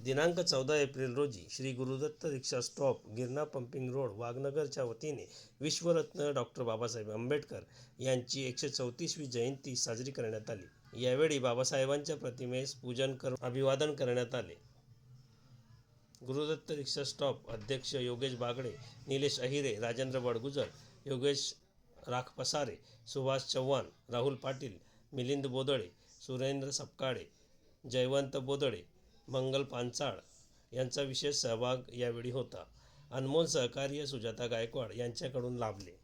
दिनांक 14 एप्रिल रोजी श्री गुरुदत्त रिक्षा stop, Girna pumping road, वाघनगरच्या वतीने विश्वरत्न डॉक्टर बाबासाहेब आंबेडकर यांची 134वी जयंती साजरी करण्यात आली। यावेळी बाबासाहेबांच्या प्रतिमेस पूजन करून अभिवादन करण्यात आले। गुरुदत्त रिक्षा स्टॉप अध्यक्ष योगेश बागडे, निलेश अहिरे, राजेंद्र बडगुजर, योगेश राखपसारे, सुभाष चव्हाण, राहुल पाटील, मिलिंद बोदळे, सुरेंद्र सपकाळे, जयवंत बोदळे, मंगल पांचाळ यांचा विशेष सहभाग यावेळी होता। अनमोल सहकार्य सुजाता गायकवाड यांच्याकडून लाभले।